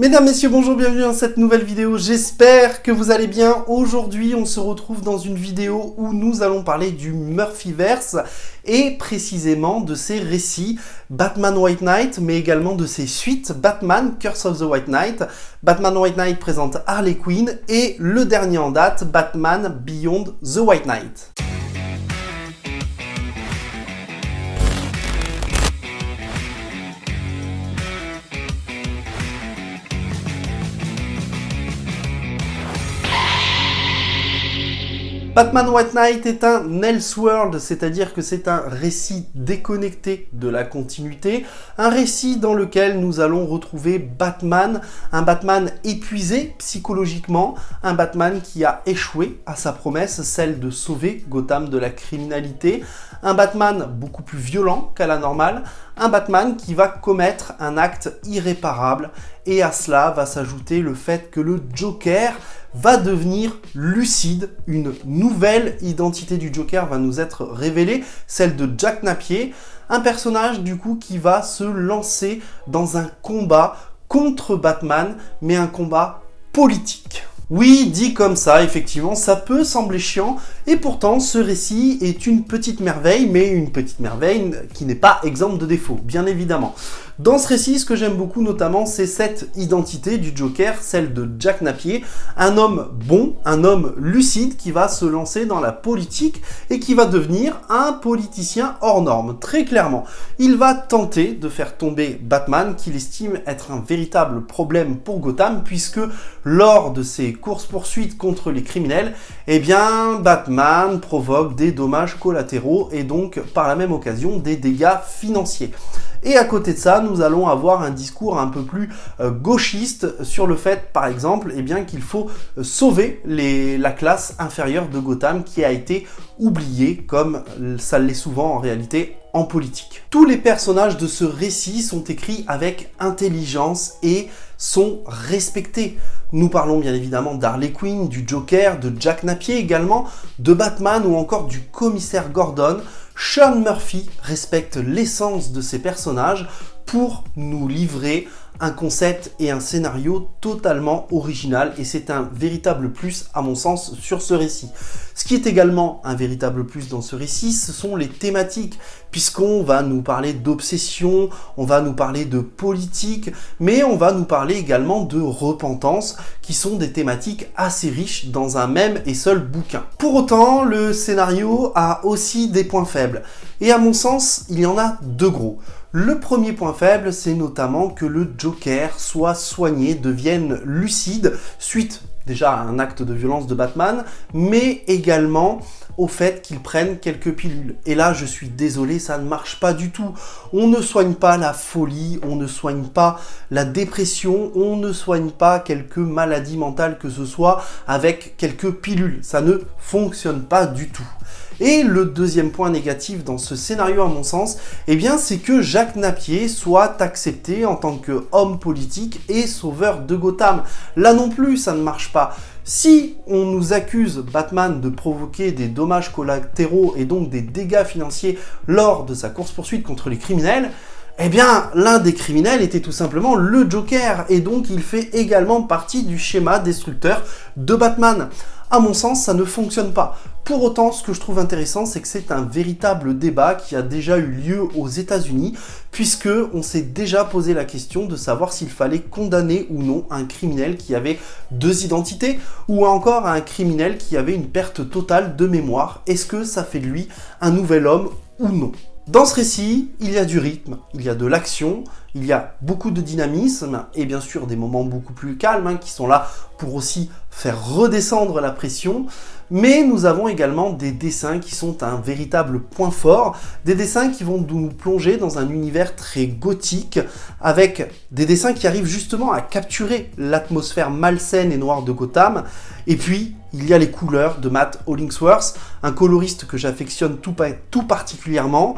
Mesdames, messieurs, bonjour, bienvenue dans cette nouvelle vidéo, j'espère que vous allez bien. Aujourd'hui, on se retrouve dans une vidéo où nous allons parler du Murphyverse et précisément de ses récits Batman White Knight, mais également de ses suites Batman Curse of the White Knight. Batman White Knight présente Harley Quinn et le dernier en date, Batman Beyond the White Knight. Batman White Knight est un Elseworld, c'est-à-dire que c'est un récit déconnecté de la continuité, un récit dans lequel nous allons retrouver Batman, un Batman épuisé psychologiquement, un Batman qui a échoué à sa promesse, celle de sauver Gotham de la criminalité, un Batman beaucoup plus violent qu'à la normale, un Batman qui va commettre un acte irréparable, et à cela va s'ajouter le fait que le Joker va devenir lucide. Une nouvelle identité du Joker va nous être révélée, celle de Jack Napier, un personnage du coup qui va se lancer dans un combat contre Batman, mais un combat politique. Oui, dit comme ça, effectivement, ça peut sembler chiant, et pourtant ce récit est une petite merveille, mais une petite merveille qui n'est pas exempte de défauts, bien évidemment. Dans ce récit, ce que j'aime beaucoup notamment, c'est cette identité du Joker, celle de Jack Napier, un homme bon, un homme lucide qui va se lancer dans la politique et qui va devenir un politicien hors norme, très clairement. Il va tenter de faire tomber Batman, qu'il estime être un véritable problème pour Gotham, puisque lors de ses courses-poursuites contre les criminels, eh bien, Batman provoque des dommages collatéraux et donc, par la même occasion, des dégâts financiers. Et à côté de ça, nous allons avoir un discours un peu plus gauchiste sur le fait, par exemple, eh bien, qu'il faut sauver la classe inférieure de Gotham qui a été oubliée, comme ça l'est souvent en réalité en politique. Tous les personnages de ce récit sont écrits avec intelligence et sont respectés. Nous parlons bien évidemment d'Harley Quinn, du Joker, de Jack Napier également, de Batman ou encore du commissaire Gordon. Sean Murphy respecte l'essence de ces personnages pour nous livrer un concept et un scénario totalement original, et c'est un véritable plus à mon sens sur ce récit. Ce qui est également un véritable plus dans ce récit, ce sont les thématiques, puisqu'on va nous parler d'obsession, on va nous parler de politique, mais on va nous parler également de repentance, qui sont des thématiques assez riches dans un même et seul bouquin. Pour autant, le scénario a aussi des points faibles, et à mon sens, il y en a deux gros. Le premier point faible, c'est notamment que le Joker soit soigné, devienne lucide, suite déjà à un acte de violence de Batman, mais également au fait qu'il prenne quelques pilules. Et là, je suis désolé, ça ne marche pas du tout. On ne soigne pas la folie, on ne soigne pas la dépression, on ne soigne pas quelques maladies mentales que ce soit avec quelques pilules. Ça ne fonctionne pas du tout. Et le deuxième point négatif dans ce scénario à mon sens, eh bien c'est que Jack Napier soit accepté en tant qu'homme politique et sauveur de Gotham. Là non plus, ça ne marche pas. Si on nous accuse Batman de provoquer des dommages collatéraux et donc des dégâts financiers lors de sa course-poursuite contre les criminels, eh bien, l'un des criminels était tout simplement le Joker, et donc il fait également partie du schéma destructeur de Batman. À mon sens, ça ne fonctionne pas. Pour autant, ce que je trouve intéressant, c'est que c'est un véritable débat qui a déjà eu lieu aux États-Unis, puisque on s'est déjà posé la question de savoir s'il fallait condamner ou non un criminel qui avait deux identités, ou encore un criminel qui avait une perte totale de mémoire. Est-ce que ça fait de lui un nouvel homme ou non ? Dans ce récit, il y a du rythme, il y a de l'action, il y a beaucoup de dynamisme et bien sûr des moments beaucoup plus calmes qui sont là pour aussi faire redescendre la pression. Mais nous avons également des dessins qui sont un véritable point fort, des dessins qui vont nous plonger dans un univers très gothique, avec des dessins qui arrivent justement à capturer l'atmosphère malsaine et noire de Gotham. Et puis, il y a les couleurs de Matt Hollingsworth, un coloriste que j'affectionne tout particulièrement,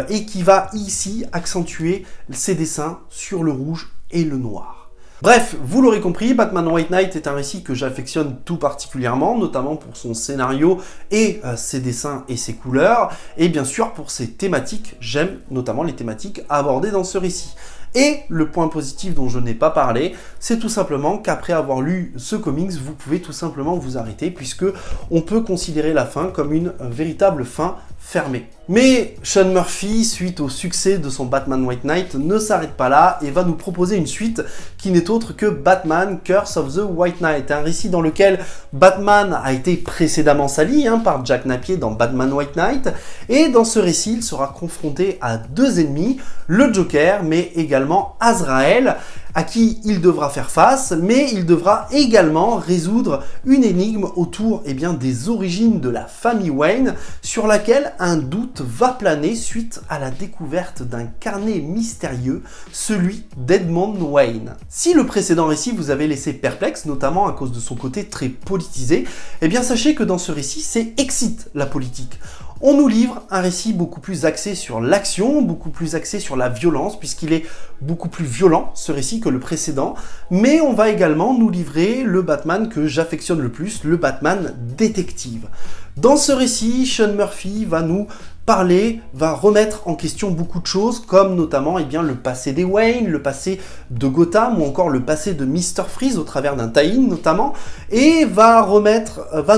et qui va ici accentuer ses dessins sur le rouge et le noir. Bref, vous l'aurez compris, Batman White Knight est un récit que j'affectionne tout particulièrement, notamment pour son scénario et ses dessins et ses couleurs, et bien sûr pour ses thématiques. J'aime notamment les thématiques abordées dans ce récit. Et le point positif dont je n'ai pas parlé, c'est tout simplement qu'après avoir lu ce comics, vous pouvez tout simplement vous arrêter puisque on peut considérer la fin comme une véritable fin fermée. Mais Sean Murphy, suite au succès de son Batman White Knight, ne s'arrête pas là et va nous proposer une suite qui n'est autre que Batman Curse of the White Knight, un récit dans lequel Batman a été précédemment sali par Jack Napier dans Batman White Knight, et dans ce récit, il sera confronté à deux ennemis, le Joker, mais également Azrael, à qui il devra faire face, mais il devra également résoudre une énigme autour des origines de la famille Wayne, sur laquelle un doute va planer suite à la découverte d'un carnet mystérieux, celui d'Edmond Wayne. Si le précédent récit vous avait laissé perplexe, notamment à cause de son côté très politisé, sachez que dans ce récit, c'est excite la politique. On nous livre un récit beaucoup plus axé sur l'action, beaucoup plus axé sur la violence, puisqu'il est beaucoup plus violent, ce récit, que le précédent. Mais on va également nous livrer le Batman que j'affectionne le plus, le Batman détective. Dans ce récit, Sean Murphy va nous parler, va remettre en question beaucoup de choses, comme notamment le passé des Wayne, le passé de Gotham, ou encore le passé de Mr. Freeze au travers d'un tie-in notamment, et va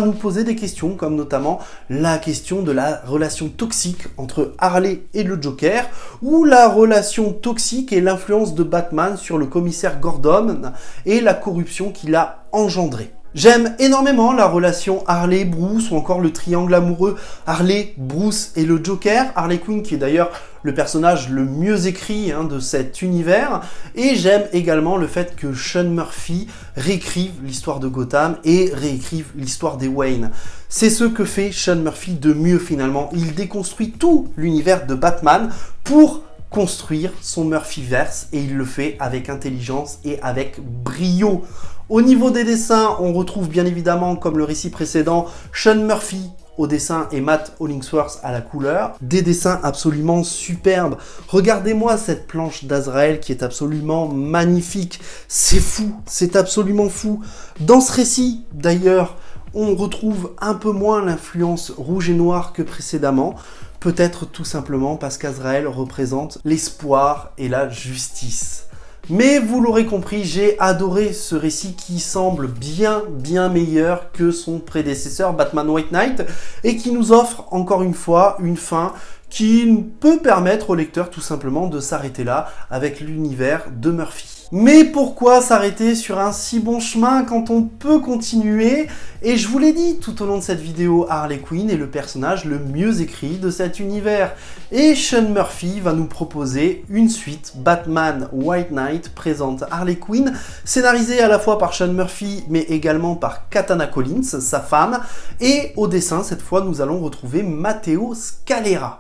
nous poser des questions, comme notamment la question de la relation toxique entre Harley et le Joker, ou la relation toxique et l'influence de Batman sur le commissaire Gordon et la corruption qu'il a engendrée. J'aime énormément la relation Harley-Bruce ou encore le triangle amoureux Harley-Bruce et le Joker. Harley Quinn qui est d'ailleurs le personnage le mieux écrit de cet univers. Et j'aime également le fait que Sean Murphy réécrive l'histoire de Gotham et réécrive l'histoire des Wayne. C'est ce que fait Sean Murphy de mieux finalement. Il déconstruit tout l'univers de Batman pour construire son Murphyverse et il le fait avec intelligence et avec brio. Au niveau des dessins, on retrouve bien évidemment, comme le récit précédent, Sean Murphy au dessin et Matt Hollingsworth à la couleur. Des dessins absolument superbes. Regardez-moi cette planche d'Azrael qui est absolument magnifique. C'est fou, c'est absolument fou. Dans ce récit, d'ailleurs, on retrouve un peu moins l'influence rouge et noir que précédemment. Peut-être tout simplement parce qu'Azrael représente l'espoir et la justice. Mais vous l'aurez compris, j'ai adoré ce récit qui semble bien meilleur que son prédécesseur Batman White Knight et qui nous offre encore une fois une fin qui peut permettre au lecteur tout simplement de s'arrêter là avec l'univers de Murphy. Mais pourquoi s'arrêter sur un si bon chemin quand on peut continuer? Et je vous l'ai dit tout au long de cette vidéo, Harley Quinn est le personnage le mieux écrit de cet univers. Et Sean Murphy va nous proposer une suite, Batman White Knight présente Harley Quinn, scénarisée à la fois par Sean Murphy mais également par Katana Collins, sa femme, et au dessin cette fois nous allons retrouver Matteo Scalera.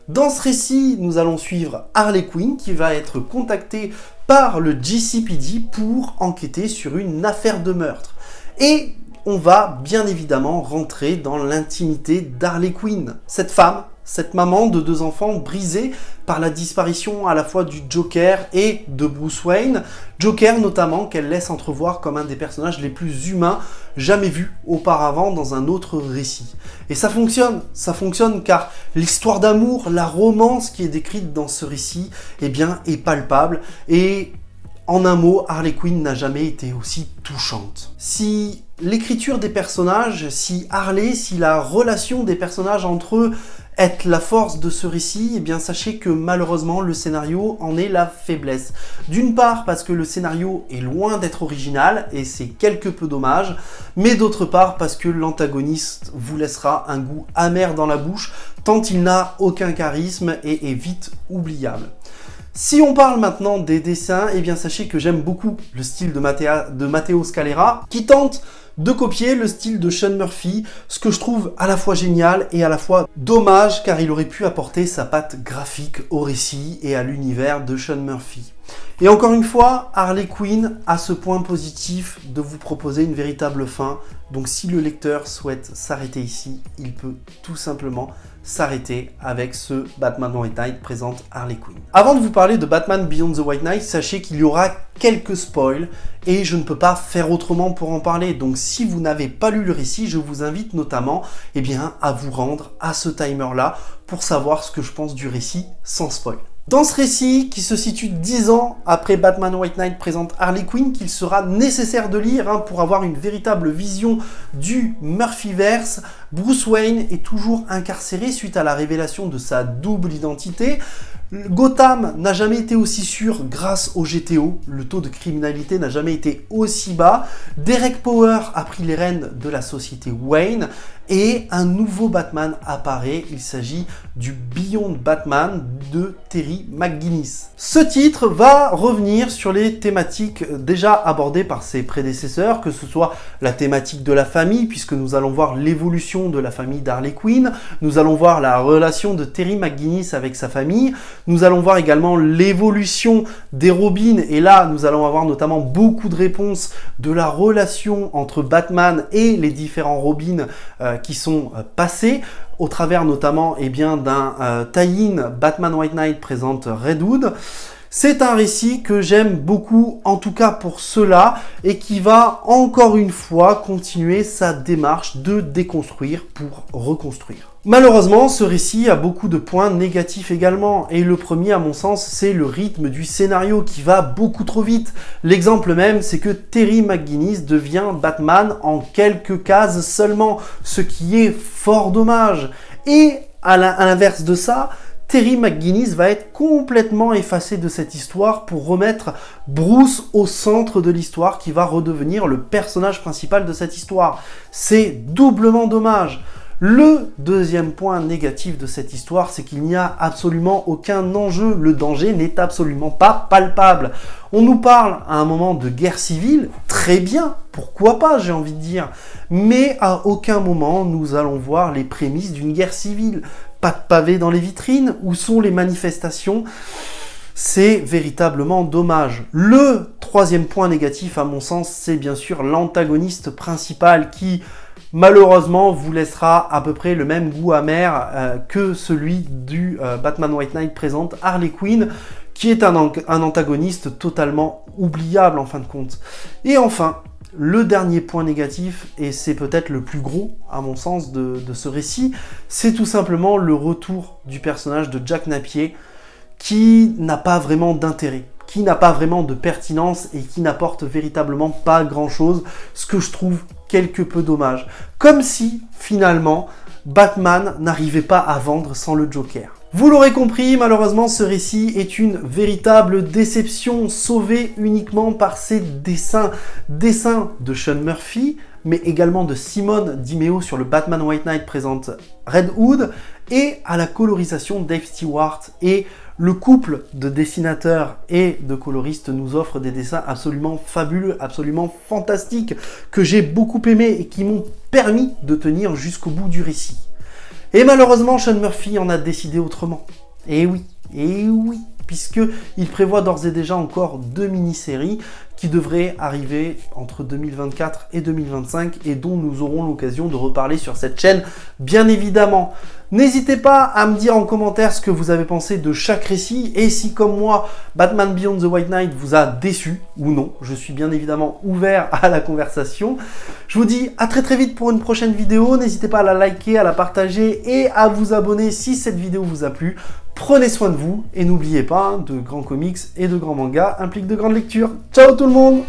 Dans ce récit, nous allons suivre Harley Quinn qui va être contactée par le GCPD pour enquêter sur une affaire de meurtre. Et on va bien évidemment rentrer dans l'intimité d'Harley Quinn. Cette femme, cette maman de deux enfants brisée par la disparition à la fois du Joker et de Bruce Wayne. Joker notamment qu'elle laisse entrevoir comme un des personnages les plus humains jamais vus auparavant dans un autre récit. Et ça fonctionne car l'histoire d'amour, la romance qui est décrite dans ce récit est palpable et en un mot, Harley Quinn n'a jamais été aussi touchante. Si l'écriture des personnages, si la relation des personnages entre eux est la force de ce récit, sachez que malheureusement le scénario en est la faiblesse. D'une part parce que le scénario est loin d'être original et c'est quelque peu dommage, mais d'autre part parce que l'antagoniste vous laissera un goût amer dans la bouche tant il n'a aucun charisme et est vite oubliable. Si on parle maintenant des dessins, sachez que j'aime beaucoup le style de Matteo Scalera, qui tente de copier le style de Sean Murphy, ce que je trouve à la fois génial et à la fois dommage, car il aurait pu apporter sa patte graphique au récit et à l'univers de Sean Murphy. Et encore une fois, Harley Quinn a ce point positif de vous proposer une véritable fin, donc si le lecteur souhaite s'arrêter ici, il peut tout simplement s'arrêter avec ce Batman White Knight présente Harley Quinn. Avant de vous parler de Batman Beyond the White Knight, sachez qu'il y aura quelques spoils et je ne peux pas faire autrement pour en parler. Donc si vous n'avez pas lu le récit, je vous invite notamment à vous rendre à ce timer là pour savoir ce que je pense du récit sans spoil. Dans ce récit, qui se situe 10 ans après Batman White Knight présente Harley Quinn, qu'il sera nécessaire de lire pour avoir une véritable vision du Murphyverse, Bruce Wayne est toujours incarcéré suite à la révélation de sa double identité. Gotham n'a jamais été aussi sûr grâce au GTO, le taux de criminalité n'a jamais été aussi bas. Derek Power a pris les rênes de la société Wayne et un nouveau Batman apparaît, il s'agit du Beyond Batman de Terry McGinnis. Ce titre va revenir sur les thématiques déjà abordées par ses prédécesseurs, que ce soit la thématique de la famille, puisque nous allons voir l'évolution de la famille d'Harley Quinn, nous allons voir la relation de Terry McGinnis avec sa famille, nous allons voir également l'évolution des Robins, et là nous allons avoir notamment beaucoup de réponses de la relation entre Batman et les différents Robins qui sont passés, au travers notamment d'un tie-in Batman White Knight présente Red Hood. C'est un récit que j'aime beaucoup, en tout cas pour cela, et qui va encore une fois continuer sa démarche de déconstruire pour reconstruire. Malheureusement, ce récit a beaucoup de points négatifs également, et le premier à mon sens, c'est le rythme du scénario qui va beaucoup trop vite. L'exemple même, c'est que Terry McGinnis devient Batman en quelques cases seulement, ce qui est fort dommage. Et à l'inverse de ça, Terry McGinnis va être complètement effacé de cette histoire pour remettre Bruce au centre de l'histoire qui va redevenir le personnage principal de cette histoire. C'est doublement dommage. Le deuxième point négatif de cette histoire, c'est qu'il n'y a absolument aucun enjeu. Le danger n'est absolument pas palpable. On nous parle à un moment de guerre civile, très bien, pourquoi pas, j'ai envie de dire. Mais à aucun moment, nous allons voir les prémices d'une guerre civile. Pas de pavés dans les vitrines, où sont les manifestations ? C'est véritablement dommage. Le troisième point négatif, à mon sens, c'est bien sûr l'antagoniste principal qui, malheureusement, vous laissera à peu près le même goût amer que celui du Batman White Knight présente Harley Quinn, qui est un antagoniste totalement oubliable en fin de compte. Et enfin, le dernier point négatif, et c'est peut-être le plus gros à mon sens de ce récit, c'est tout simplement le retour du personnage de Jack Napier, qui n'a pas vraiment d'intérêt, qui n'a pas vraiment de pertinence et qui n'apporte véritablement pas grand-chose, ce que je trouve quelque peu dommage. Comme si, finalement, Batman n'arrivait pas à vendre sans le Joker. Vous l'aurez compris, malheureusement, ce récit est une véritable déception, sauvée uniquement par ses dessins. Dessins de Sean Murphy, mais également de Simone Di Meo sur le Batman White Knight présente Red Hood, et à la colorisation Dave Stewart. Et le couple de dessinateurs et de coloristes nous offre des dessins absolument fabuleux, absolument fantastiques, que j'ai beaucoup aimé et qui m'ont permis de tenir jusqu'au bout du récit. Et malheureusement, Sean Murphy en a décidé autrement. Et oui, puisqu'il prévoit d'ores et déjà encore 2 mini-séries qui devraient arriver entre 2024 et 2025 et dont nous aurons l'occasion de reparler sur cette chaîne, bien évidemment. N'hésitez pas à me dire en commentaire ce que vous avez pensé de chaque récit et si, comme moi, Batman Beyond the White Knight vous a déçu ou non. Je suis bien évidemment ouvert à la conversation. Je vous dis à très vite pour une prochaine vidéo. N'hésitez pas à la liker, à la partager et à vous abonner si cette vidéo vous a plu. Prenez soin de vous et n'oubliez pas, de grands comics et de grands mangas impliquent de grandes lectures. Ciao tout le monde!